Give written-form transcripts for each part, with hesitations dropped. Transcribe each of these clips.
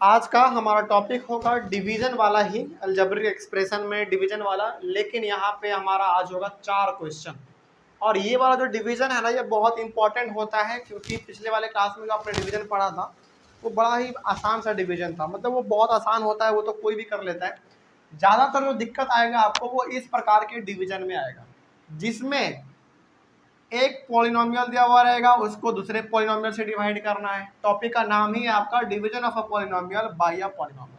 आज का हमारा टॉपिक होगा डिवीजन वाला ही, अलजेब्रिक एक्सप्रेशन में डिवीजन वाला। लेकिन यहाँ पे हमारा आज होगा 4 क्वेश्चन। और ये वाला जो डिवीजन है ना, ये बहुत इंपॉर्टेंट होता है, क्योंकि पिछले वाले क्लास में जो आपने डिवीजन पढ़ा था वो बड़ा ही आसान सा डिवीजन था। मतलब वो बहुत आसान होता है, वो तो कोई भी कर लेता है। ज़्यादातर जो दिक्कत आएगा आपको वो इस प्रकार के डिवीजन में आएगा, जिसमें एक पॉलिनोमियल दिया हुआ रहेगा, उसको दूसरे पॉलिनोमियल से डिवाइड करना है। टॉपिक का नाम ही है आपका division of a polynomial bye a polynomial.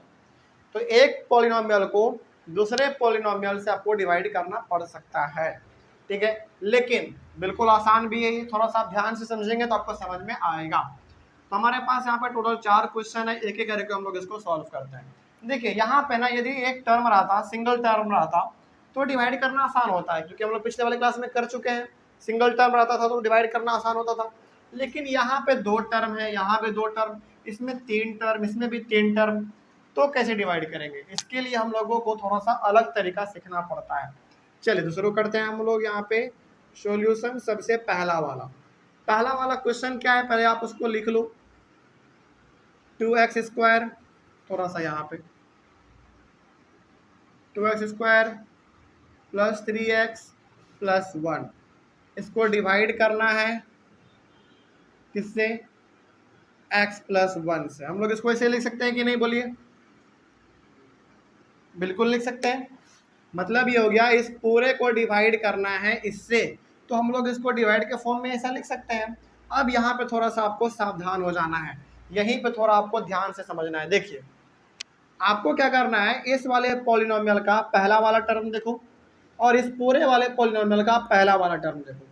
तो एक पॉलिनोमियल को दूसरे पॉलिनोमियल से आपको डिवाइड करना पड़ सकता है, ठीक है। लेकिन बिल्कुल आसान भी है ये, थोड़ा सा ध्यान से समझेंगे तो आपको समझ में आएगा। तो हमारे पास यहाँ पे टोटल 4 क्वेश्चन है, एक एक करके हम लोग इसको सॉल्व करते हैं। देखिए यहाँ पे ना, यदि एक टर्म रहा था, सिंगल टर्म रहा था, तो डिवाइड करना आसान होता है, क्योंकि हम लोग पिछले वाले क्लास में कर चुके हैं। सिंगल टर्म रहता था तो डिवाइड करना आसान होता था। लेकिन यहाँ पे 2 टर्म है, यहाँ पे 2 टर्म, इसमें 3 टर्म, इसमें भी 3 टर्म, तो कैसे डिवाइड करेंगे? इसके लिए हम लोगों को थोड़ा सा अलग तरीका सीखना पड़ता है। चलिए तो शुरू करते हैं हम लोग। यहाँ पे सॉल्यूशन सबसे पहला वाला क्वेश्चन क्या है, पहले आप उसको लिख लो। 2x स्क्वायर, थोड़ा सा यहाँ पे 2x square plus 3x plus 1, इसको डिवाइड करना है किससे? x प्लस 1 से। हम लोग इसको ऐसे लिख सकते हैं कि नहीं, बोलिए? बिल्कुल लिख सकते हैं। मतलब ये हो गया, इस पूरे को डिवाइड करना है इससे, तो हम लोग इसको डिवाइड के फॉर्म में ऐसा लिख सकते हैं। अब यहाँ पे थोड़ा सा आपको सावधान हो जाना है, यहीं पे थोड़ा आपको ध्यान से समझना है। देखिए आपको क्या करना है, इस वाले पॉलिनोमियल का पहला वाला टर्म देखो, और इस पूरे वाले पॉलिनोमियल का पहला वाला टर्म देखो।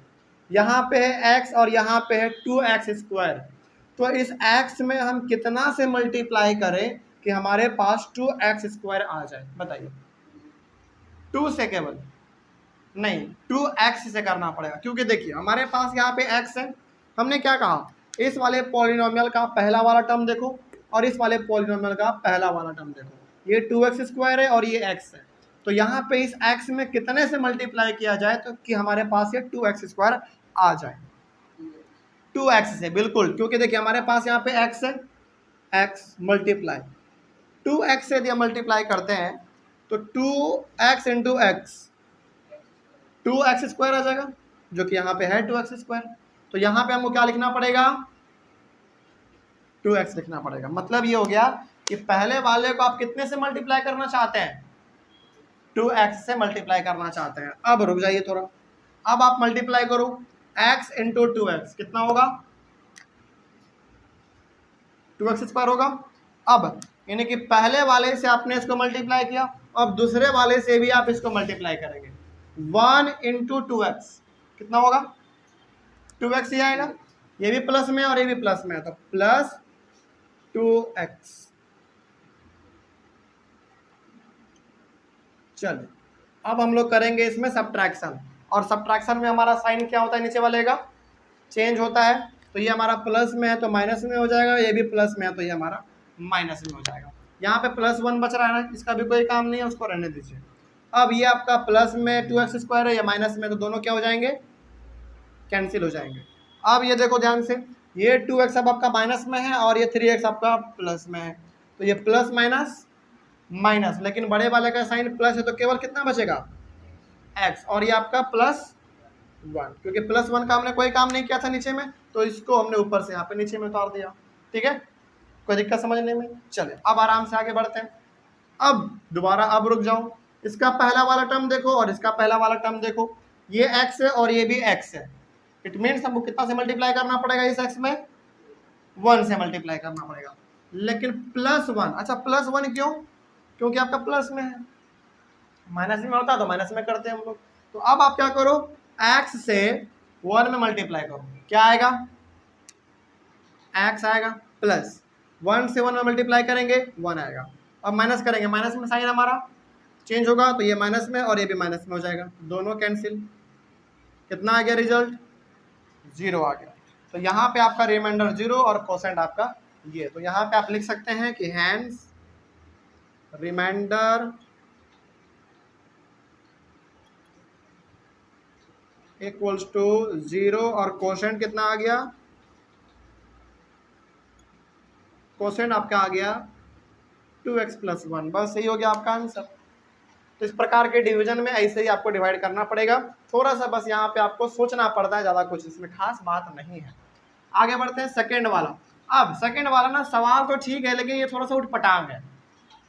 यहाँ पे है x और यहाँ पे है 2x स्क्वायर। तो इस x में हम कितना से मल्टीप्लाई करें कि हमारे पास 2x स्क्वायर आ जाए? बताइए। 2 से केवल नहीं, 2x से करना पड़ेगा, क्योंकि देखिए हमारे पास यहाँ पे x है। हमने क्या कहा, इस वाले पॉलिनोमियल का पहला वाला टर्म देखो और इस वाले पॉलिनोमियल का पहला वाला टर्म देखो। ये 2x स्क्वायर है और ये x है। तो यहाँ पे इस x में कितने से मल्टीप्लाई किया जाए तो कि हमारे पास ये 2x स्क्वायर आ जाए? 2x से, बिल्कुल, क्योंकि देखिए हमारे पास यहाँ पे x है, x मल्टीप्लाई 2x से यदि हम मल्टीप्लाई करते हैं तो 2x into x 2x square आ जाएगा, जो कि यहाँ पे है 2x स्क्वायर। तो यहाँ पे हमको क्या लिखना पड़ेगा? 2x लिखना पड़ेगा। मतलब ये हो गया कि पहले वाले को आप कितने से मल्टीप्लाई करना चाहते हैं? 2x से मल्टीप्लाई करना चाहते हैं। अब रुक जाइए थोड़ा, अब आप मल्टीप्लाई करो, x इंटू 2x कितना होगा? 2x स्क्वायर होगा। अब यानी कि पहले वाले से आपने इसको मल्टीप्लाई किया, अब दूसरे वाले से भी आप इसको मल्टीप्लाई करेंगे। 1 इंटू 2x कितना होगा? 2x ही आएगा। ये भी प्लस में और ये भी प्लस में है, तो प्लस 2x। चलिए अब हम लोग करेंगे इसमें सब्ट्रैक्शन, और सब्ट्रैक्शन में हमारा साइन क्या होता है? नीचे वाले का चेंज होता है। तो ये हमारा प्लस में है तो माइनस में हो जाएगा, ये भी प्लस में है तो ये हमारा माइनस में हो जाएगा। यहाँ पे प्लस 1 बच रहा है ना, इसका भी कोई काम नहीं है, उसको रहने दीजिए। अब ये आपका प्लस में 2x स्क्वायर है, या माइनस में, तो दोनों क्या हो जाएंगे? कैंसिल हो जाएंगे। अब ये देखो ध्यान से, ये 2x अब आपका माइनस में है और ये 3x आपका प्लस में है, तो ये प्लस माइनस माइनस, लेकिन बड़े वाले का साइन प्लस है तो केवल कितना बचेगा? x, और ये आपका प्लस 1, क्योंकि प्लस 1 का हमने कोई काम नहीं किया था नीचे में, तो इसको हमने ऊपर से यहाँ पे नीचे में उतार दिया। ठीक है, कोई दिक्कत समझने में? चले अब आराम से आगे बढ़ते हैं। अब दोबारा, अब रुक जाओ, इसका पहला वाला टर्म देखो और इसका पहला वाला टर्म देखो। ये x है और ये भी x है। इट मीन्स हमको कितना से मल्टीप्लाई करना पड़ेगा? इस x में 1 से मल्टीप्लाई करना पड़ेगा। लेकिन प्लस 1, अच्छा प्लस 1 क्यों? क्योंकि आपका प्लस में है, माइनस में होता तो माइनस में करते हैं हम लोग। तो अब आप क्या करो, x से 1 में मल्टीप्लाई करो, क्या आएगा? x आएगा, प्लस 1 से 1 में मल्टीप्लाई करेंगे 1 आएगा। अब माइनस करेंगे, माइनस में साइन हमारा चेंज होगा, तो ये माइनस में और ये भी माइनस में हो जाएगा, दोनों कैंसिल। कितना आ गया रिजल्ट? 0 आ गया। तो यहाँ पे आपका रिमाइंडर 0 और कोसेंट आपका ये, तो यहाँ पे आप लिख सकते हैं कि हैंस रिमाइंडर इक्वल्स टू 0 और कोसेंट कितना आ गया? कोसेंट आपका आ गया 2x प्लस 1, बस यही हो गया आपका आंसर। तो इस प्रकार के डिवीजन में ऐसे ही आपको डिवाइड करना पड़ेगा। थोड़ा सा बस यहाँ पे आपको सोचना पड़ता है, ज़्यादा कुछ इसमें खास बात नहीं है। आगे बढ़ते हैं सेकेंड वाला। अब सेकेंड वाला ना सवाल तो ठीक है, लेकिन ये थोड़ा सा उठपटांग है।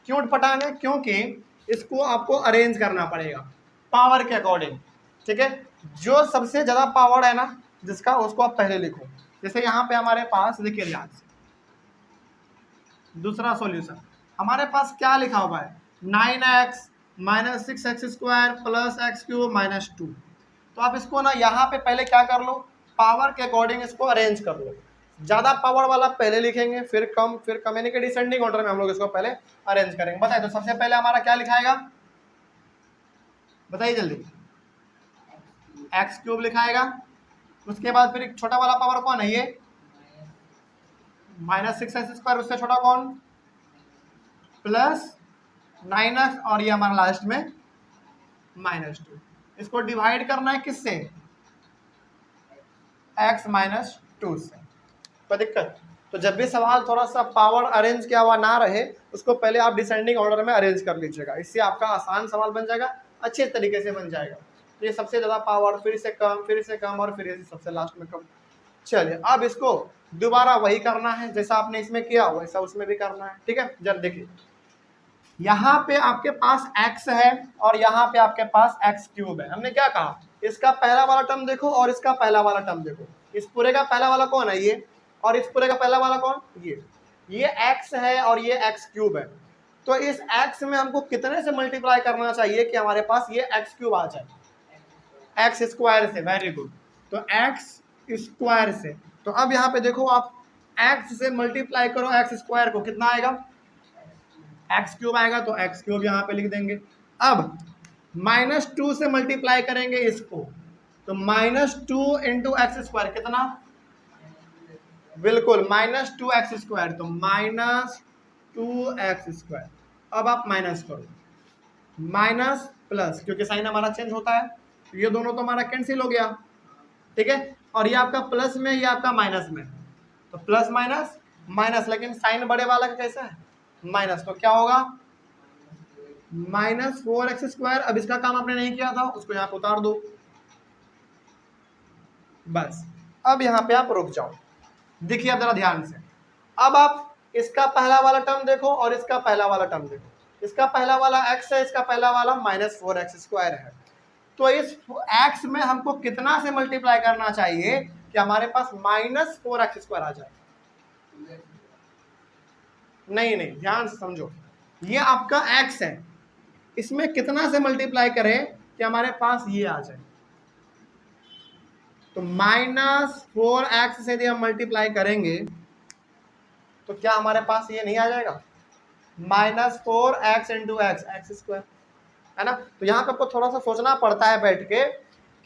क्यों उठपटांग है? क्योंकि इसको आपको अरेंज करना पड़ेगा पावर के अकॉर्डिंग, ठीक है। जो सबसे ज़्यादा पावर है ना जिसका, उसको आप पहले लिखो। जैसे यहाँ पे हमारे पास देखिए ध्यान से, दूसरा सॉल्यूशन हमारे पास क्या लिखा हुआ है, 9x minus 6x² plus x³ minus 2। तो आप इसको ना यहाँ पे पहले क्या कर लो, पावर के अकॉर्डिंग इसको अरेंज कर लो। ज़्यादा पावर वाला पहले लिखेंगे, फिर कम, यानी कि डिसेंडिंग ऑर्डर में हम लोग इसको पहले अरेंज करेंगे। बताइए तो सबसे पहले हमारा क्या लिखाएगा, बताइए जल्दी। x³ लिखाएगा। उसके बाद फिर एक छोटा वाला पावर कौन है, ये माइनस 6x², उससे छोटा कौन, प्लस 9x, और ये हमारा लास्ट में माइनस 2। इसको डिवाइड करना है किससे, x माइनस 2 से। कोई दिक्कत? तो जब भी सवाल थोड़ा सा पावर अरेंज किया हुआ ना रहे, उसको पहले आप डिसेंडिंग ऑर्डर में अरेंज कर लीजिएगा। इससे आपका आसान सवाल बन जाएगा, अच्छे तरीके से बन जाएगा। तो ये सबसे ज़्यादा पावर, फिर से कम, फिर से कम, और फिर सबसे लास्ट में कम। चलिए अब इसको दोबारा वही करना है, जैसा आपने इसमें किया वैसा उसमें भी करना है, ठीक है। जब देखिए यहाँ पे आपके पास x है और यहाँ पे आपके पास x³ है। हमने क्या कहा, इसका पहला वाला टर्म देखो और इसका पहला वाला टर्म देखो। इस पूरे का पहला वाला कौन है, ये, और इस पूरे का पहला वाला कौन, ये x है और ये x³ है। तो इस x में हमको कितने से मल्टीप्लाई करना चाहिए कि हमारे पास ये x³ आ जाए, x² से। Very good. तो x² से, तो अब यहाँ पे देखो आप x से मल्टीप्लाई करो x² को, कितना आएगा, x³ आएगा। तो x³ यहाँ पे लिख देंगे। अब -2 से मल्टीप्लाई करेंगे इसको, तो -2 इंटू x², कितना, बिल्कुल -2x², तो -2x²। अब आप माइनस करो, माइनस प्लस, क्योंकि साइन हमारा चेंज होता है, तो ये दोनों तो हमारा कैंसिल हो गया, ठीक है। और ये आपका प्लस में, ये आपका माइनस में, तो प्लस माइनस माइनस, लेकिन साइन बड़े वाला का कैसा है, माइनस, तो क्या होगा, -4x²। अब इसका काम आपने नहीं किया था, उसको यहाँ पे उतार दो, बस। अब यहाँ पे आप रुक जाओ। देखिए अब जरा ध्यान से, अब आप इसका पहला वाला टर्म देखो और इसका पहला वाला टर्म देखो। इसका पहला वाला x है, इसका पहला वाला -4x² है। तो इस x में हमको कितना से मल्टीप्लाई करना चाहिए कि हमारे पास -4x² आ जाए। नहीं, ध्यान से समझो, ये आपका x है, इसमें कितना से मल्टीप्लाई करें कि हमारे पास ये आ जाए। तो -4x से यदि हम मल्टीप्लाई करेंगे तो क्या हमारे पास ये नहीं आ जाएगा, -4x इंटू x² है ना। तो यहाँ पे आपको थोड़ा सा सोचना पड़ता है बैठ के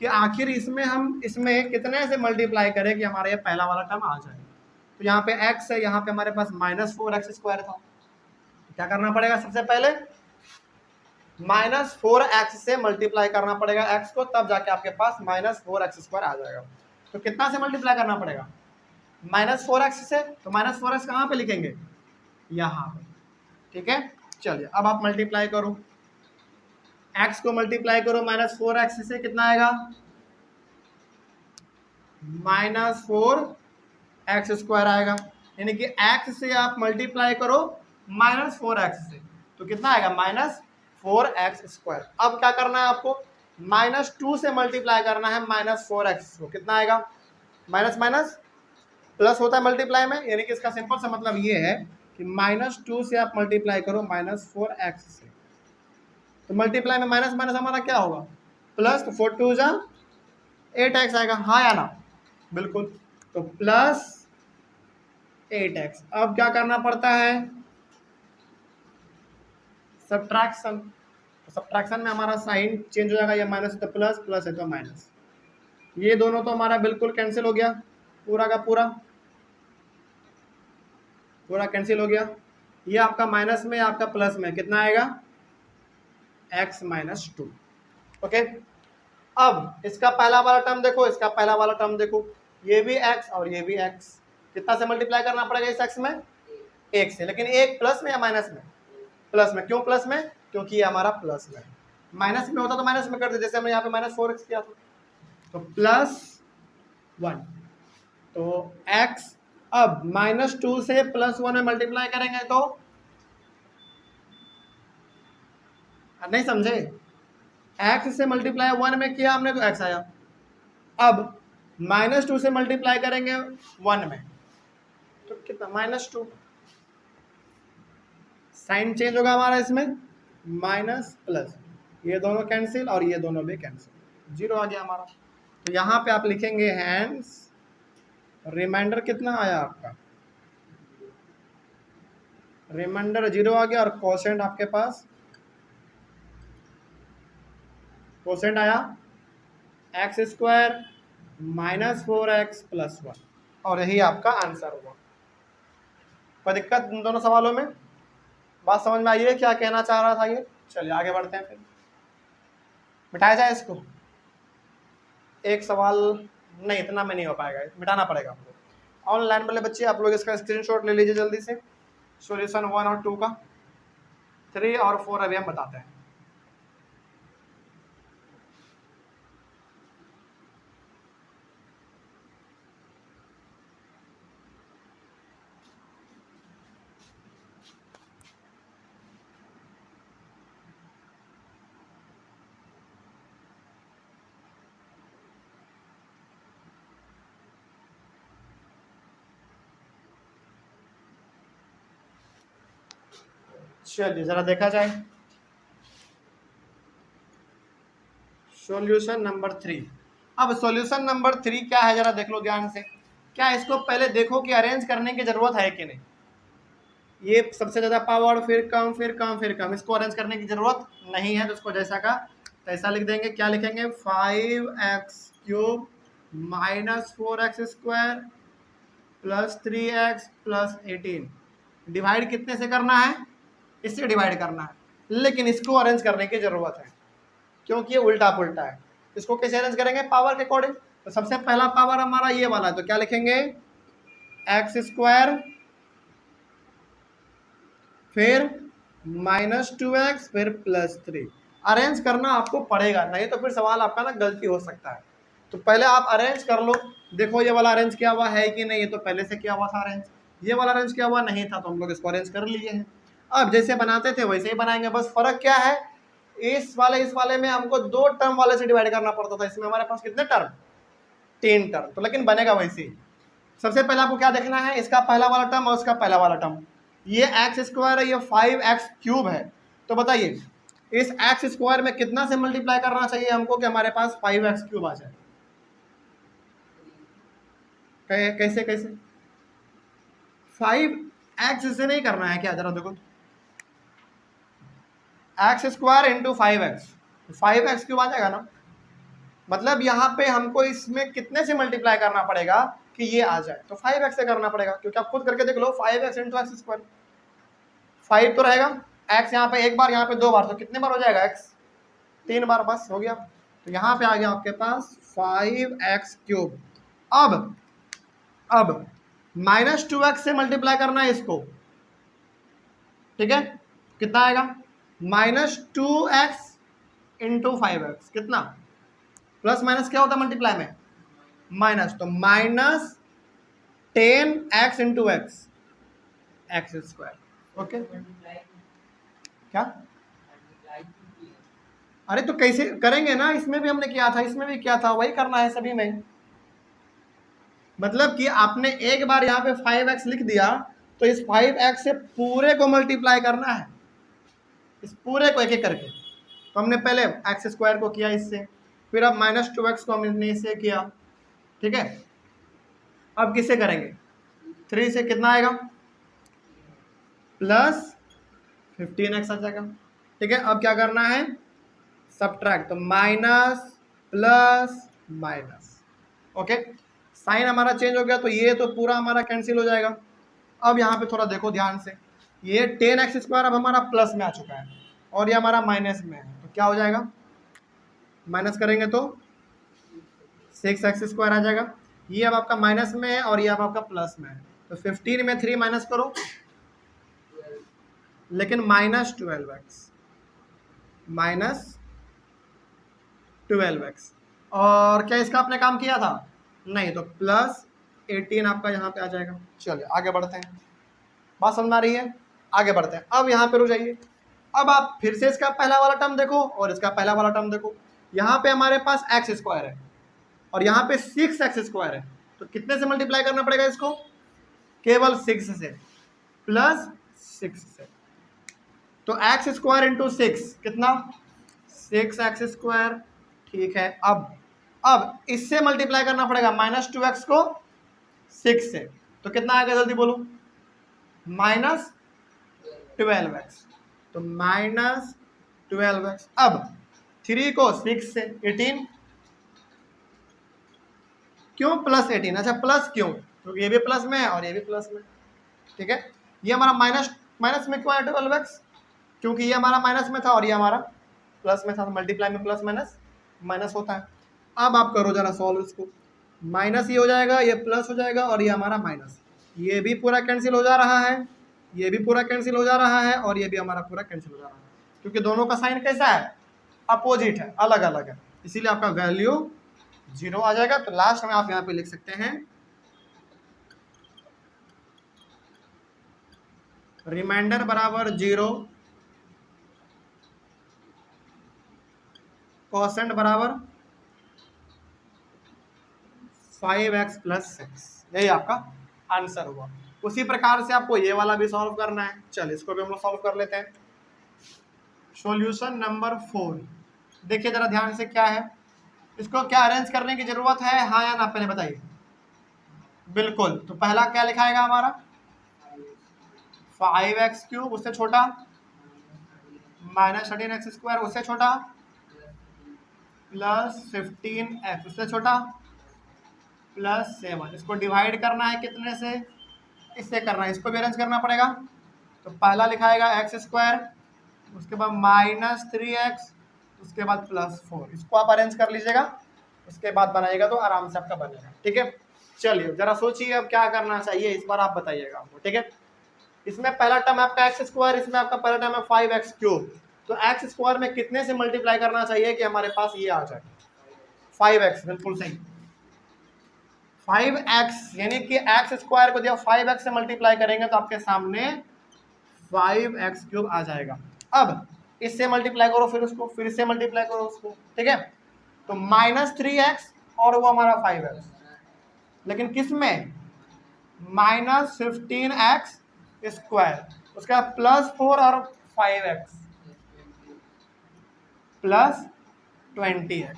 कि आखिर इसमें कितने से मल्टीप्लाई करें कि हमारा ये पहला वाला टर्म आ जाए। तो यहाँ पे x है, यहाँ पे हमारे पास -4x² था। क्या करना पड़ेगा, सबसे पहले -4x से मल्टीप्लाई करना पड़ेगा x को, तब जाके आपके पास -4x² आ जाएगा। तो कितना से मल्टीप्लाई करना पड़ेगा, -4x से। तो -4x कहाँ पे लिखेंगे, यहाँ पे, ठीक है। चलिए अब आप मल्टीप्लाई करो, x को मल्टीप्लाई करो -4x से, कितना आएगा, -4x² आएगा। यानी कि x से आप मल्टीप्लाई करो -4x से, तो कितना आएगा, -4x²। अब क्या करना है आपको, -2 से मल्टीप्लाई करना है -4x को, कितना आएगा, माइनस माइनस प्लस होता है मल्टीप्लाई में, यानी कि इसका सिंपल सा मतलब ये है कि -2 से आप मल्टीप्लाई करो -4x से। तो मल्टीप्लाई में माइनस माइनस हमारा क्या होगा, प्लस, तो 4 2 जा 8x आएगा, हाँ या ना, बिल्कुल। तो प्लस 8x। अब क्या करना पड़ता है, सब्ट्रैक्शन। तो सब्ट्रैक्शन में हमारा साइन चेंज हो जाएगा, ये माइनस है तो प्लस, प्लस है तो माइनस, ये दोनों तो हमारा बिल्कुल कैंसिल हो गया, पूरा का पूरा कैंसिल हो गया। ये आपका माइनस में, आपका प्लस में, कितना आएगा, x - 2। ओके। अब इसका पहला वाला टर्म देखो, इसका पहला वाला टर्म देखो, ये भी x और ये भी x। कितना से मल्टीप्लाई करना पड़ेगा इस x में, 1 से, लेकिन 1 प्लस में या माइनस में, प्लस में। क्यों प्लस में? क्योंकि ये हमारा प्लस में। माइनस में होता तो माइनस में करते, जैसे हमने यहाँ पे -4x किया था। तो +1, तो x अब -2 से +1 में मल्टीप्लाई करेंगे तो नहीं समझे, x से मल्टीप्लाई 1 में किया हमने तो x आया। अब -2 से मल्टीप्लाई करेंगे 1 में तो कितना, -2, साइन चेंज होगा हमारा इसमें, माइनस प्लस, ये दोनों कैंसिल और ये दोनों भी कैंसिल, 0 आ गया हमारा। तो यहाँ पे आप लिखेंगे हैंस रिमाइंडर कितना आया आपका, रिमाइंडर 0 आ गया, और कोसेंट आपके पास कोसेंट आया x² -4x + 1, और यही आपका आंसर हुआ। कोई दिक्कत इन दोनों सवालों में? बात समझ में आई है क्या कहना चाह रहा था ये? चलिए आगे बढ़ते हैं, फिर मिटाया जाए इसको। एक सवाल नहीं, इतना में नहीं हो पाएगा, मिटाना पड़ेगा आपको। ऑनलाइन वाले बच्चे आप लोग इसका स्क्रीनशॉट ले लीजिए जल्दी से, सॉल्यूशन 1 और 2 का। 3 और 4 अभी हम बताते हैं। चलिए जरा देखा जाए, सॉल्यूशन नंबर 3। अब सॉल्यूशन नंबर 3 क्या है, जरा देख लो ध्यान से। क्या इसको पहले देखो कि अरेंज करने की जरूरत है कि नहीं। ये सबसे ज्यादा पावर, फिर कम, फिर कम, फिर कम, इसको अरेंज करने की जरूरत नहीं है, तो इसको जैसा का तैसा लिख देंगे। क्या लिखेंगे, 5x³ -4x² + 3x + 18। डिवाइड कितने से करना है, इससे डिवाइड करना है, लेकिन इसको अरेंज करने की जरूरत है क्योंकि ये उल्टा पुल्टा है। इसको कैसे अरेंज करेंगे, पावर के अकॉर्डिंग। तो सबसे पहला पावर हमारा ये वाला है, तो क्या लिखेंगे, x², फिर -2x, फिर +3। अरेंज करना आपको पड़ेगा, नहीं तो फिर सवाल आपका ना गलती हो सकता है। तो पहले आप अरेंज कर लो, देखो ये वाला अरेंज किया हुआ है कि नहीं। ये तो पहले से किया हुआ था अरेंज, ये वाला अरेंज किया हुआ नहीं था, तो हम लोग इसको अरेंज कर लिए हैं। अब जैसे बनाते थे वैसे ही बनाएंगे, बस फर्क क्या है, इस वाले में हमको 2 टर्म वाले से डिवाइड करना पड़ता था, इसमें हमारे पास कितने टर्म, 3 टर्म, तो लेकिन बनेगा वैसे ही। सबसे पहले आपको क्या देखना है, इसका पहला वाला टर्म और इसका पहला वाला टर्म। ये x² है, ये 5x³ है। तो बताइए इस x² में कितना से मल्टीप्लाई करना चाहिए हमको कि हमारे पास 5x³ आ जाए। कैसे कैसे, 5x से नहीं करना है क्या, जरा देखो, x² × 5x, 5x³ आ जाएगा ना। मतलब यहाँ पे हमको इसमें कितने से मल्टीप्लाई करना पड़ेगा कि ये आ जाए, तो 5x से करना पड़ेगा, क्योंकि आप खुद करके देख लो, 5x × x², 5 तो रहेगा, x यहाँ पे एक बार, यहाँ पे 2 बार, तो कितने बार हो जाएगा, x 3 बार, बस हो गया। तो यहाँ पे आ गया आपके पास 5x³। अब -2x से मल्टीप्लाई करना है इसको, ठीक है, कितना आएगा, -2x × 5x, कितना, प्लस माइनस क्या होता है मल्टीप्लाई में, माइनस, तो -10x × x² ओके। क्या, अरे तो कैसे करेंगे ना, इसमें भी हमने किया था, इसमें भी किया था, वही करना है सभी में। मतलब कि आपने एक बार यहाँ पे 5x लिख दिया, तो इस 5x से पूरे को मल्टीप्लाई करना है, इस पूरे को एक एक करके। तो हमने पहले x² को किया इससे, फिर अब -2x को हमने इससे किया, ठीक है। अब किससे करेंगे, 3 से कितना आएगा, +15x आ जाएगा, ठीक है। अब क्या करना है, सब्ट्रैक्ट, तो minus plus minus, okay. Sign हमारा चेंज हो गया, तो ये तो पूरा हमारा कैंसिल हो जाएगा। अब यहाँ पे थोड़ा देखो ध्यान से, ये 10x² अब हमारा प्लस में आ चुका है और ये हमारा माइनस में है, तो क्या हो जाएगा, माइनस करेंगे तो 6x² आ जाएगा। ये अब आपका माइनस में है और ये अब आपका प्लस में है, तो 15 में 3 माइनस करो, लेकिन -12x, -12x। और क्या इसका आपने काम किया था? नहीं, तो +18 आपका यहाँ पे आ जाएगा। चलिए आगे बढ़ते हैं, बात समझ आ रही है? आगे बढ़ते हैं। अब यहाँ पे रुक जाइए। अब आप फिर से इसका पहला वाला टर्म देखो और इसका पहला वाला टर्म देखो। यहाँ पे हमारे पास x² है और यहाँ पे 6x² है, तो कितने से मल्टीप्लाई करना पड़ेगा इसको? केवल 6 से, +6 से। तो x² इंटू 6 कितना? 6x²। ठीक है, अब इससे मल्टीप्लाई करना पड़ेगा -2x को 6 से, तो कितना आ गया जल्दी बोलो? -12x। तो -12x। अब 3 को 6 से 18, क्यों +18? अच्छा प्लस क्यों? क्योंकि ये भी प्लस में है और ये भी प्लस में। ठीक है, ये हमारा माइनस में क्यों आया 12x? क्योंकि ये हमारा माइनस में था और ये हमारा प्लस में था, तो मल्टीप्लाई में प्लस माइनस माइनस होता है। अब आप करो जरा सॉल्व इसको, माइनस ये हो जाएगा, ये प्लस हो जाएगा और ये हमारा माइनस, ये भी पूरा कैंसिल हो जा रहा है, ये भी पूरा कैंसिल हो जा रहा है और ये भी हमारा पूरा कैंसिल हो जा रहा है, क्योंकि दोनों का साइन कैसा है? अपोजिट है, अलग अलग है, इसीलिए आपका वैल्यू 0 आ जाएगा। तो लास्ट में आप यहाँ पे लिख सकते हैं रिमाइंडर बराबर 0, कोसेंट बराबर 5x + 6। यही आपका आंसर हुआ। उसी प्रकार से आपको ये वाला भी सॉल्व करना है। चल इसको भी हम लोग सॉल्व कर लेते हैं। सॉल्यूशन नंबर 4, देखिए जरा ध्यान से, क्या है इसको, क्या अरेंज करने की जरूरत है, हाँ या ना, पहले बताइए। बिल्कुल, तो पहला क्या लिखाएगा हमारा? 5x³ उससे छोटा, -13x² उससे छोटा, +15x उससे छोटा, +7। इसको डिवाइड करना है कितने से? इससे करना है, इसको भी अरेंज करना पड़ेगा। तो पहला लिखाएगा x², उसके बाद -3x, उसके बाद +4। इसको आप अरेंज कर लीजिएगा, उसके बाद बनाइएगा तो आराम से आपका बनेगा। ठीक है, चलिए जरा सोचिए अब क्या करना चाहिए, इस बार आप बताइएगा हमको। ठीक है, इसमें पहला टर्म आपका x², इसमें आपका पहला टर्म है 5x³। तो x² में कितने से मल्टीप्लाई करना चाहिए कि हमारे पास ये आ जाए? 5x, बिल्कुल सही। 5x यानी कि x² को जब 5x से मल्टीप्लाई करेंगे तो आपके सामने 5x³ आ जाएगा। अब इससे मल्टीप्लाई करो, फिर उसको, फिर इससे मल्टीप्लाई करो उसको। ठीक है, तो -3x और वो हमारा 5x, लेकिन किस में? -15x², उसका +4 और 5x +20x।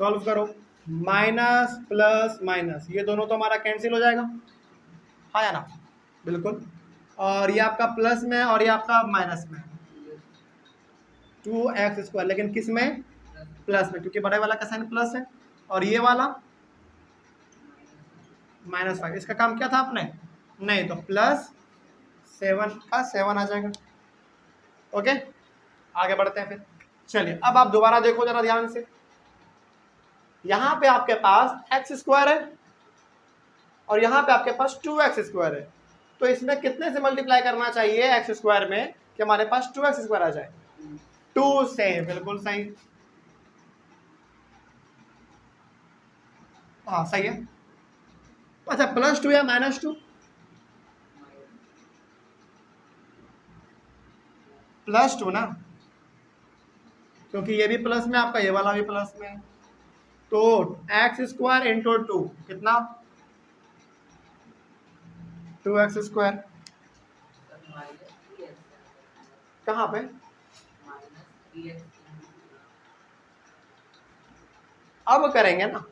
सॉल्व करो, माइनस प्लस माइनस, ये दोनों तो हमारा कैंसिल हो जाएगा, हाँ या ना? बिल्कुल। और ये आपका प्लस में और ये आपका माइनस में, 2x², लेकिन किस में? प्लस में, क्योंकि बड़े वाला का साइन प्लस है और ये वाला -5। इसका काम क्या था आपने? नहीं, तो +7 का 7 आ जाएगा। ओके, आगे बढ़ते हैं फिर। चलिए अब आप दोबारा देखो जरा ध्यान से, यहाँ पे आपके पास x² है और यहाँ पे आपके पास 2x² है, तो इसमें कितने से मल्टीप्लाई करना चाहिए x² में कि हमारे पास 2x² आ जाए? 2 से, बिल्कुल सही। हाँ सही है। अच्छा, +2 या -2? +2 ना, क्योंकि ये भी प्लस में, आपका ये वाला भी प्लस में, तो x² इंटू 2 कितना? 2x²। कहाँ पे? अब करेंगे ना,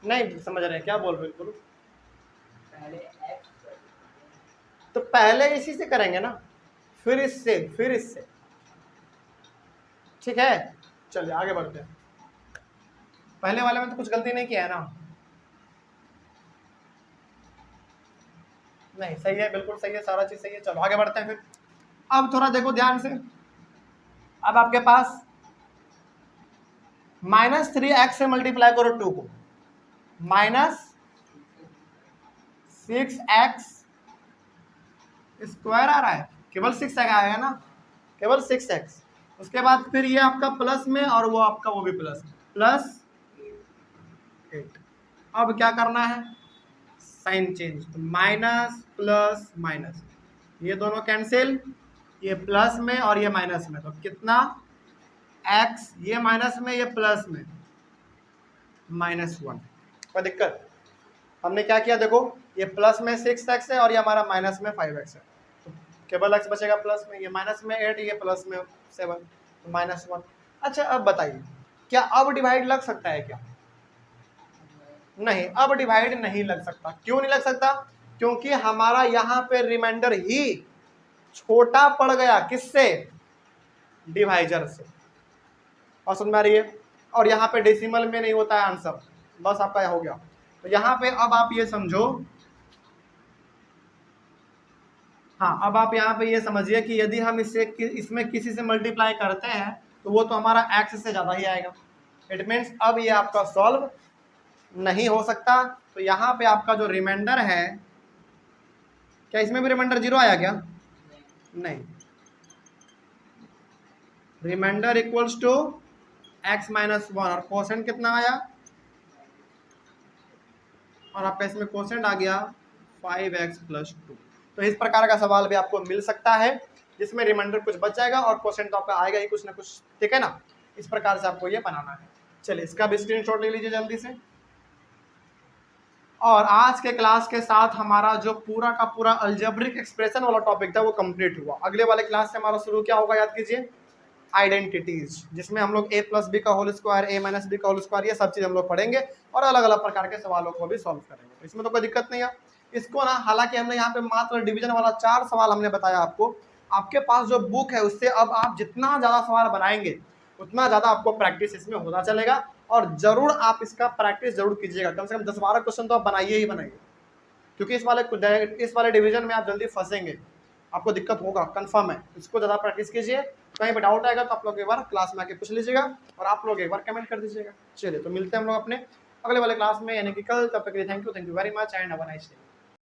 नहीं समझ रहे क्या बोल रहे? बोलो। तो पहले इसी से करेंगे ना, फिर इससे, फिर इससे। ठीक है, चलिए आगे बढ़ते हैं। पहले वाले में तो कुछ गलती नहीं किया है ना? नहीं, सही है, बिल्कुल सही है, सारा चीज सही है। चलो आगे बढ़ते हैं फिर। अब थोड़ा देखो ध्यान से, अब आपके पास -3x से मल्टीप्लाई करो 2 को, -6x स्क्वायर आ रहा है, केवल 6 आएगा ना, केवल 6x। उसके बाद फिर ये आपका प्लस में और वो आपका वो भी प्लस +8। अब क्या करना है, साइन चेंज, तो माइनस प्लस माइनस, ये दोनों कैंसिल, ये प्लस में और ये माइनस में, तो कितना x, ये माइनस में ये प्लस में, -1। कोई दिक्कत? हमने क्या किया देखो, ये प्लस में 6x है और ये हमारा माइनस में 5x है, तो केवल x बचेगा प्लस में, ये माइनस में 8, ये प्लस में 7, तो -1। अच्छा अब बताइए, क्या अब डिवाइड लग सकता है क्या? नहीं, अब डिवाइड नहीं लग सकता। क्यों नहीं लग सकता? क्योंकि हमारा यहाँ पे रिमाइंडर ही छोटा पड़ गया, किससे? डिवाइजर से। और समझ में आ रही है? और यहाँ पे डेसिमल में नहीं होता है आंसर, बस आपका यह हो गया। तो यहाँ पे अब आप ये समझो, हाँ अब आप यहाँ पे ये समझिए कि यदि हम इसमें किसी से मल्टीप्लाई करते हैं तो वो तो हमारा x से ज़्यादा ही आएगा। इट मीन्स अब ये आपका सॉल्व नहीं हो सकता। तो यहाँ पे आपका जो रिमाइंडर है, क्या इसमें भी रिमाइंडर 0 आया क्या? नहीं, रिमाइंडर इक्वल्स टू x -1 और कोसेंट कितना आया? और आपका इसमें कोसेंट आ गया 5x + 2। तो इस प्रकार का सवाल भी आपको मिल सकता है जिसमें रिमाइंडर कुछ बच जाएगा और कोसेंट तो आपका आएगा ही कुछ ना कुछ, ठीक है ना? इस प्रकार से आपको ये बनाना है। चलिए इसका भी स्क्रीनशॉट ले लीजिए जल्दी से। और आज के क्लास के साथ हमारा जो पूरा का पूरा अलजेब्रिक एक्सप्रेशन वाला टॉपिक था वो कंप्लीट हुआ। अगले वाले क्लास से हमारा शुरू क्या होगा, याद कीजिए, आइडेंटिटीज, जिसमें हम लोग a + b का होल स्क्वायर, a - b का होल स्क्वायर, ये सब चीज हम लोग पढ़ेंगे और अलग अलग प्रकार के सवालों को भी सॉल्व करेंगे। तो इसमें तो कोई दिक्कत नहीं है। इसको ना, हालांकि हमने यहाँ पे मात्र डिवीजन वाला 4 सवाल हमने बताया आपको। आपके पास जो बुक है उससे अब आप जितना ज़्यादा सवाल बनाएंगे उतना ज़्यादा आपको प्रैक्टिस इसमें होता चलेगा। और जरूर आप इसका प्रैक्टिस जरूर कीजिएगा, कम से कम 10-12 क्वेश्चन तो आप बनाइए ही बनाइए, क्योंकि इस वाले डिवीजन में आप जल्दी फंसेंगे, आपको दिक्कत होगा, कंफर्म है। इसको ज़्यादा प्रैक्टिस कीजिए। कहीं पर डाउट आएगा तो आप लोग एक बार क्लास में आके पूछ लीजिएगा और आप लोग एक बार कमेंट कर दीजिएगा। चलिए तो मिलते हैं हम लोग अपने अगले वाले क्लास में, यानी कि कल। तब तक के लिए thank you very much and have a nice day.